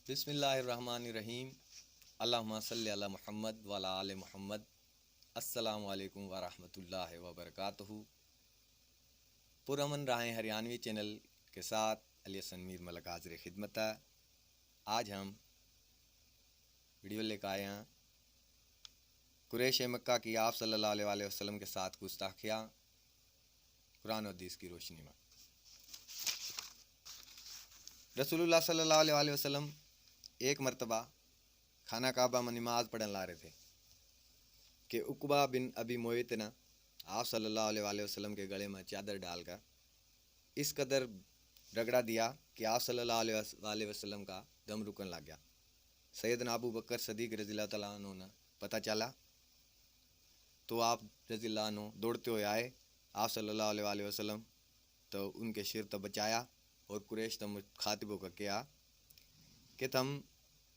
بسم اللہ الرحمن الرحیم۔ اللہم صلی علی محمد وعلی آل محمد۔ السلام علیکم ورحمۃ اللہ وبرکاتہ۔ پرامن راہیں ہریانوی چینل کے ساتھ علی حسن میر ملک حاضر خدمت ہے۔ آج ہم ویڈیو لے کے آئے ہیں قریش مکہ کی آپ صلی اللہ علیہ وسلم کے ساتھ گستاخیاں قرآن و حدیث کی روشنی میں۔ رسول اللہ صلی اللہ علیہ وسلم ایک مرتبہ خانہ کعبہ میں نماز پڑھنے لا رہے تھے کہ عقبہ بن ابی معیط نے آپ صلی اللہ علیہ وسلم کے گلے میں چادر ڈال کر اس قدر رگڑا دیا کہ آپ صلی اللہ علیہ وسلم کا دم رکن لگ گیا۔ سیدنا ابو بکر صدیق رضی اللہ تعالیٰ عنہ نے پتہ چلا تو آپ رضی اللہ عنہ دوڑتے ہوئے آئے آپ صلی اللہ علیہ وسلم تو ان کے شر تو بچایا اور قریش تم خاطبوں کا کیا کہ تم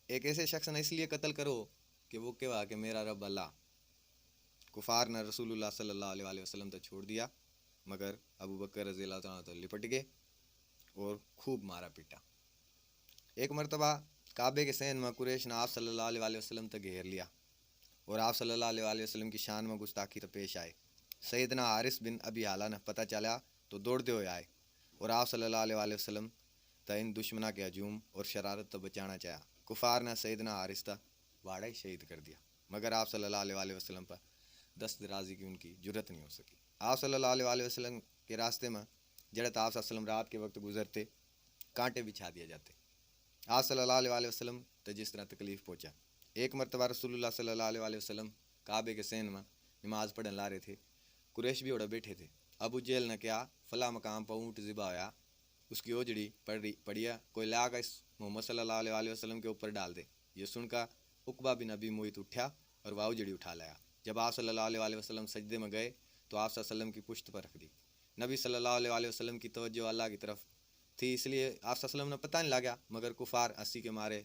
ایک ایسے شخص نے اس لیے قتل کرو کہ وہ کہا کہ میرا رب اللہ۔ کفار نے رسول اللہ صلی اللہ علیہ وسلم تو چھوڑ دیا مگر ابو بکر رضی اللہ تعالیٰ تو لپٹ گئے اور خوب مارا پیٹا۔ ایک مرتبہ کعبے کے صحن میں قریش نے آپ صلی اللہ علیہ وسلم تک گھیر لیا اور آپ صلی اللہ علیہ وسلم کی شان میں گستاخی تو پیش آئے۔ سیدنا حارث بن ابی حالہ نے پتہ چلا تو دوڑتے ہوئے آئے اور آپ صلی اللہ علیہ وسلم تا ان دشمنہ کے ہجوم اور شرارت تو بچانا چاہا۔ کفار نے سیدنا حارث تا واڑا ہی شہید کر دیا مگر آپ صلی اللہ علیہ وسلم پر دست درازی کی ان کی جرت نہیں ہو سکی۔ آپ صلی اللہ علیہ وسلم کے راستے میں جڑت آپ صلی اللہ علیہ وسلم رات کے وقت گزرتے کانٹے بچھا دیا جاتے۔ آپ صلی اللہ علیہ وسلم تو جس طرح تکلیف پہنچا۔ ایک مرتبہ رسول اللہ صلی اللہ علیہ وسلم کعبے کے صحن میں نماز پڑھنے لا رہے تھے، قریش بھی اڑے بیٹھے تھے۔ ابو جہل نے کیا فلاں مقام پر اونٹ ذبح ہوا، اس کی اوجڑی پڑیا کوئی لا کر اس محمد صلی اللہ علیہ وسلم کے اوپر ڈال دے۔ یہ سن کر عقبہ بن ابی معیط اٹھا اور وہ اوجڑی اٹھا لایا۔ جب آپ صلی اللہ علیہ وسلم سجدے میں گئے تو آپ صلی اللہ علیہ وسلم کی پشت پر رکھ دی۔ نبی صلی اللہ علیہ وسلم کی توجہ اللہ کی طرف تھی اس لیے آپ صلی اللہ علیہ وسلم نے پتہ نہیں لگا مگر کفار ہنسی کے مارے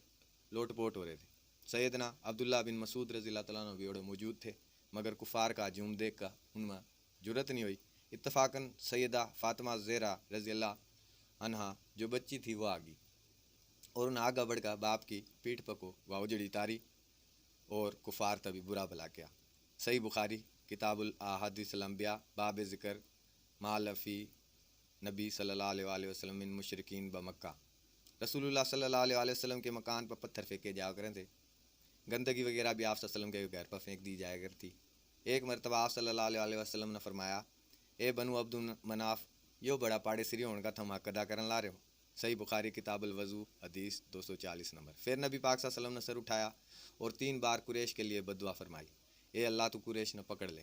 لوٹ پوٹ ہو رہے تھے۔ سیدنا عبداللہ بن مسعود رضی اللہ تعالیٰ عنہ بھی اوڑے موجود تھے مگر کفار کا ہجوم دیکھ کر ان میں جرت نہیں ہوئی۔ اتفاقاً سیدہ فاطمہ زہرا رضی اللہ عنہا جو بچی تھی وہ آگی اور انہیں آگے بڑھ کر باپ کی پیٹھ پکو وہ اجڑی تاری اور کفار تبھی برا بلا کیا۔ صحیح بخاری کتاب الاحادیث الانبیاء باب ذکر مالفی نبی صلی اللہ علیہ وسلم من مشرکین بمکہ۔ رسول اللہ صلی اللہ علیہ وسلم کے مکان پر پتھر پھینکے جایا کرتے تھے، گندگی وغیرہ بھی آپ صلی اللہ علیہ وسلم کے گھر پر پھینک دی جایا کرتی۔ ایک مرتبہ آپ صلی اللہ علیہ وسلم نے فرمایا اے بنو عبد مناف یہ بڑا پاڑے سری ہون کا تھم حق ادا کرن لا رہے ہو۔ صحیح بخاری کتاب الوضو حدیث 240 نمبر۔ پھر نبی پاک صلی اللہ علیہ وسلم نے سر اٹھایا اور 3 بار قریش کے لیے بد دعا فرمائی، اے اللہ تو قریش نے پکڑ لے۔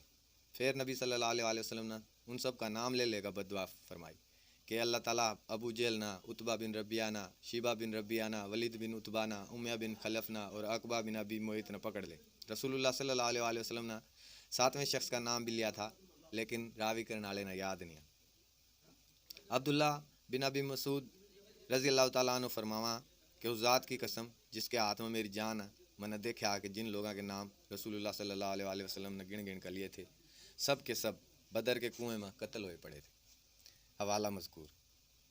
پھر نبی صلی اللہ علیہ وسلم نے ان سب کا نام لے کر بد دعا فرمائی کہ اللہ تعالیٰ ابو جہل نا، عتبہ بن ربیعہ نا، شیبہ بن ربیعہ نا، ولید بن عتبہ نا، امیہ بن خلف نا اور عقبہ بن ابی معیط نے پکڑ لے۔ رسول اللہ صلی اللہ علیہ وسلم نے 7ویں شخص کا نام بھی لیا تھا لیکن راوی کرنے والے نے یاد نہیں۔ عبداللہ بن ابی مسعود رضی اللہ تعالیٰ عنہ فرماواں کہ اس ذات کی قسم جس کے ہاتھ میں میری جان ہے، میں نے دیکھا کہ جن لوگوں کے نام رسول اللہ صلی اللہ علیہ وسلم نے گن کر لیے تھے سب کے سب بدر کے کنویں میں قتل ہوئے پڑے تھے۔ حوالہ مذکور۔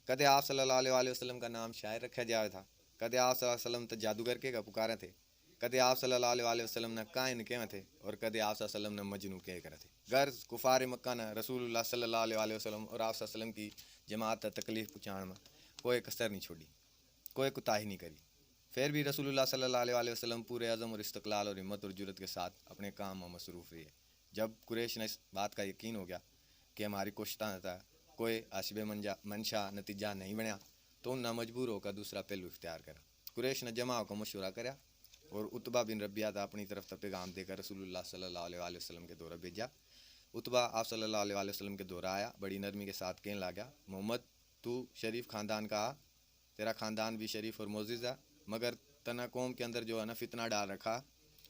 کدے آپ صلی اللہ علیہ وسلم کا نام شاعر رکھا جایا تھا، کدے آپ صلی اللہ علیہ وسلم تو جادوگر کے کا پکارے تھے، کدے آپ صلی اللہ علیہ وسلم نے کائن کے تھے اور کدے آپ صلی اللہ علیہ وسلم نے مجنوں کے کرے تھے۔ غرض کفار مکہ نے رسول اللہ صلی اللہ علیہ وسلم اور آپ صلی اللہ علیہ وسلم کی جماعت تکلیف پہنچانے میں کوئی کسر نہیں چھوڑی، کوئی کوتاہی نہیں کری۔ پھر بھی رسول اللہ صلی اللہ علیہ وسلم پورے عزم اور استقلال اور ہمت اور جرت کے ساتھ اپنے کام میں مصروف رہے۔ جب قریش نے اس بات کا یقین ہو گیا کہ ہماری کوششوں کا کوئی حسب منشا نتیجہ نہیں بنیا تو انہوں نے مجبور ہو کر دوسرا پہلو اختیار کرا۔ قریش نے جماعوں کو مشورہ کرا اور عتبہ بن ربیعہ تا اپنی طرف پیغام دے کر رسول اللہ صلی اللہ علیہ وسلم کے دورہ بھیجا۔ عتبہ آپ صلی اللہ علیہ وسلم کے دورہ آیا، بڑی نرمی کے ساتھ کہنے لگا محمد تو شریف خاندان کا، تیرا خاندان بھی شریف اور معزز ہے مگر تنا قوم کے اندر جو ہے نا فتنہ ڈال رکھا،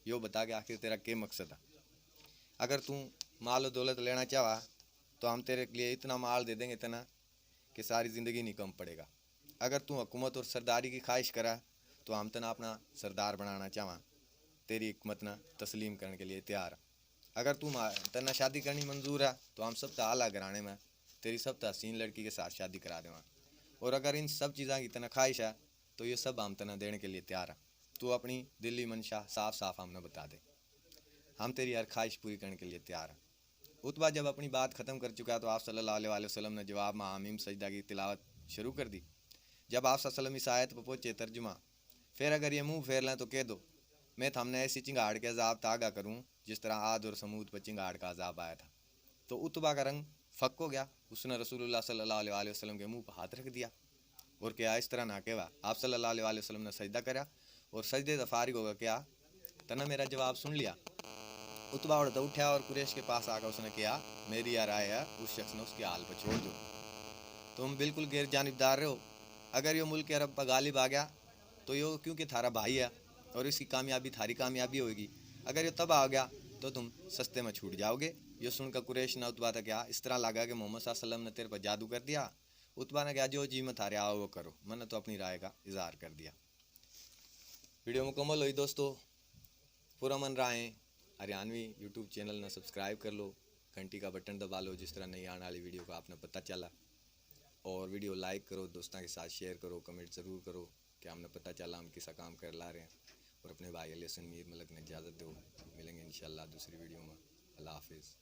یہ بتا کہ آخر تیرا کیا مقصد ہے۔ اگر تو مال و دولت لینا چاہا تو ہم تیرے لیے اتنا مال دے دیں گے اتنا کہ ساری زندگی نہیں کم پڑے گا۔ اگر تو حکومت اور سرداری کی خواہش کرا تو ہم تنا اپنا سردار بنانا چاہاں، تیری حکمت نہ تسلیم کرنے کے لیے تیار۔ اگر تو تنا شادی کرنی منظور ہے تو ہم سب تا اعلیٰ گھرانے میں تیری سب تا حسین لڑکی کے ساتھ شادی کرا دیں۔ اور اگر ان سب چیزاں کی تنا خواہش ہے تو یہ سب ہم تنا دینے کے لیے تیار ہیں. تو اپنی دلی منشا صاف صاف ہم نے بتا دے, ہم تیری ہر خواہش پوری کرنے کے لیے تیار ہیں. اتبا جب اپنی بات ختم کر چکا تو آپ صلی اللہ علیہ وسلم نے جواب میں حمیم سجدہ کی تلاوت شروع کر دی. جب آپ صلی اللہ علیہ وسلم اس آیت پر پہنچے ترجمہ, پھر اگر یہ منہ پھیر لیں تو کہہ دو میں ہم نے ایسی چنگاڑ کے عذاب تاگا کروں جس طرح عاد اور سمود پر چنگاڑ کا عذاب آیا تھا. تو اتبا کا رنگ پھک ہو گیا. اس نے رسول اللہ صلی اللہ علیہ وسلم کے منہ پر ہاتھ رکھ دیا اور کیا اس طرح نہ کہوا. آپ صلی اللہ علیہ وسلم نے سجدہ کرا اور سجدے سے فارغ ہوگا کیا تنا میرا جواب سن لیا. اتبا اڑتا اٹھا اور قریش کے پاس آ کر اس نے کہا میری یہ رائے ہے اس شخص نے اس کے حال پر چھوڑ دو. تم بالکل غیر جانبدار رہو. اگر یہ ملک عرب پر غالب آ گیا تو یہ کیونکہ تھارا بھائی ہے اور اس کی کامیابی تھاری کامیابی ہوگی. اگر یہ تب آ گیا تو تم سستے میں چھوٹ جاؤ گے. یہ سن کر قریش نے اتبا تھا کیا اس طرح لگا کہ محمد صلی اللہ علیہ وسلم نے تیرے پر جادو کر دیا. اتبا نے کہا جو جی میں تھارے آؤ وہ کرو, میں نے تو اپنی رائے کا اظہار کر دیا. ویڈیو مکمل ہوئی دوستو, پورا من رہے ہریانوی یوٹیوب چینل نے سبسکرائب کر لو, گھنٹی کا بٹن دبا لو جس طرح نئی آنے والی ویڈیو کا آپ نے پتہ چلا, اور ویڈیو لائک کرو, دوستوں کے ساتھ شیئر کرو, کمنٹ ضرور کرو کہ ہم نے پتہ چلا ہم کیسا کام کر لا رہے ہیں. اور اپنے بھائی علی حسن میر ملک نے اجازت دو, ملیں گے انشاءاللہ دوسری ویڈیو میں. اللہ حافظ.